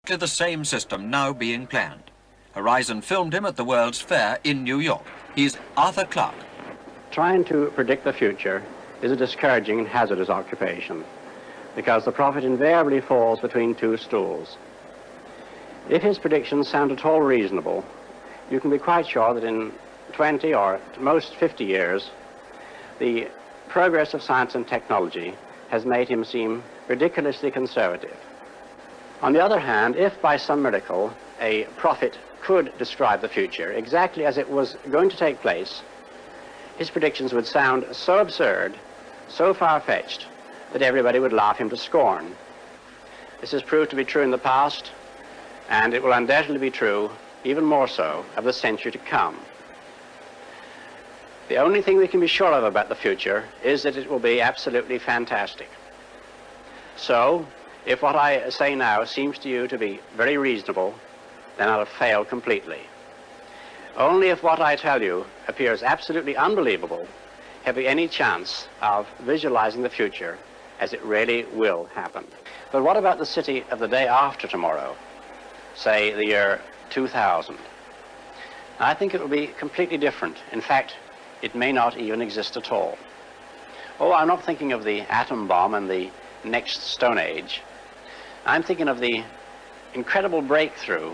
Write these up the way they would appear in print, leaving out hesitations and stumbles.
To the same system now being planned. Horizon filmed him at the World's Fair in New York. He's Arthur Clarke. Trying to predict the future is a discouraging and hazardous occupation because the prophet invariably falls between two stools. If his predictions sound at all reasonable, you can be quite sure that in 20 or at most 50 years, the progress of science and technology has made him seem ridiculously conservative. On the other hand, if by some miracle a prophet could describe the future exactly as it was going to take place, his predictions would sound so absurd, so far-fetched, that everybody would laugh him to scorn. This has proved to be true in the past, and it will undoubtedly be true, even more so, of the century to come. The only thing we can be sure of about the future is that it will be absolutely fantastic. So, if what I say now seems to you to be very reasonable, then I'll have failed completely. Only if what I tell you appears absolutely unbelievable have we any chance of visualizing the future as it really will happen. But what about the city of the day after tomorrow, say the year 2000? I think it will be completely different. In fact, it may not even exist at all. Oh, I'm not thinking of the atom bomb and the next Stone Age. I'm thinking of the incredible breakthrough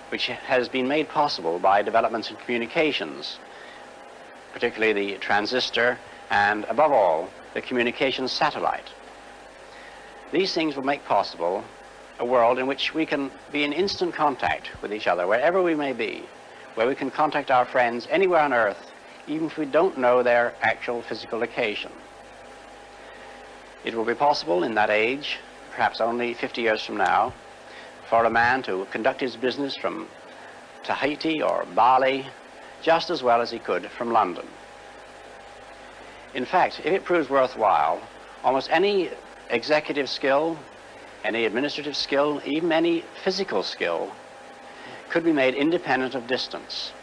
which has been made possible by developments in communications, particularly the transistor and, above all, the communications satellite. These things will make possible a world in which we can be in instant contact with each other, wherever we may be, where we can contact our friends anywhere on Earth, even if we don't know their actual physical location. It will be possible in that age, perhaps only 50 years from now, for a man to conduct his business from Tahiti or Bali just as well as he could from London. In fact, if it proves worthwhile, almost any executive skill, any administrative skill, even any physical skill, could be made independent of distance.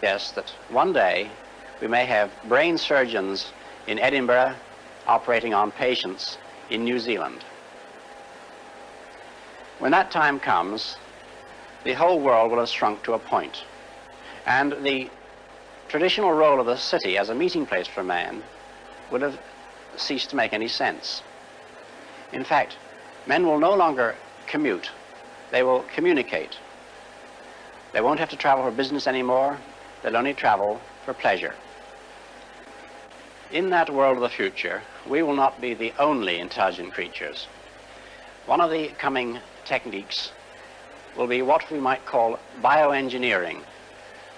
Yes, that one day we may have brain surgeons in Edinburgh operating on patients in New Zealand. When that time comes, the whole world will have shrunk to a point, and the traditional role of the city as a meeting place for man would have ceased to make any sense. In fact, men will no longer commute, they will communicate. They won't have to travel for business anymore, they'll only travel for pleasure. In that world of the future, we will not be the only intelligent creatures. One of the coming techniques will be what we might call bioengineering,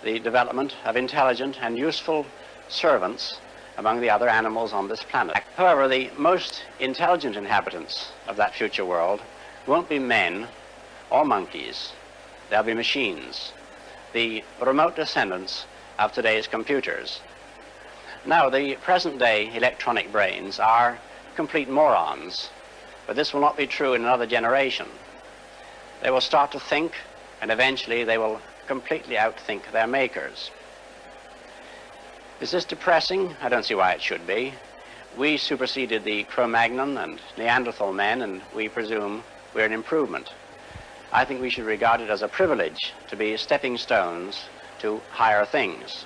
the development of intelligent and useful servants among the other animals on this planet. However, the most intelligent inhabitants of that future world won't be men or monkeys. They'll be machines, the remote descendants of today's computers. Now, the present-day electronic brains are complete morons, but this will not be true in another generation. They will start to think, and eventually they will completely outthink their makers. Is this depressing? I don't see why it should be. We superseded the Cro-Magnon and Neanderthal men, and we presume we're an improvement. I think we should regard it as a privilege to be stepping stones to higher things.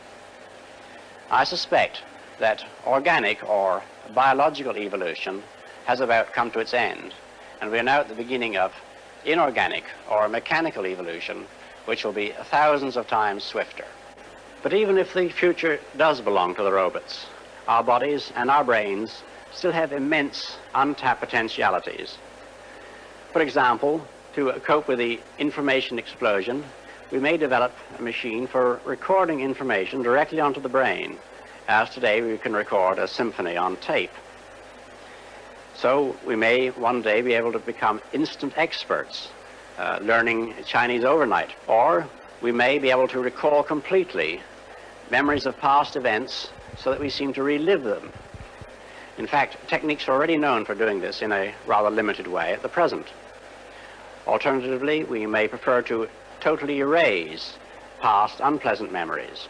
I suspect that organic or biological evolution has about come to its end, and we are now at the beginning of inorganic or mechanical evolution, which will be thousands of times swifter. But even if the future does belong to the robots, our bodies and our brains still have immense untapped potentialities. For example, to cope with the information explosion, we may develop a machine for recording information directly onto the brain, as today we can record a symphony on tape. So we may one day be able to become instant experts, learning Chinese overnight, or we may be able to recall completely memories of past events so that we seem to relive them. In fact, techniques are already known for doing this in a rather limited way at the present. Alternatively, we may prefer to totally erase past unpleasant memories.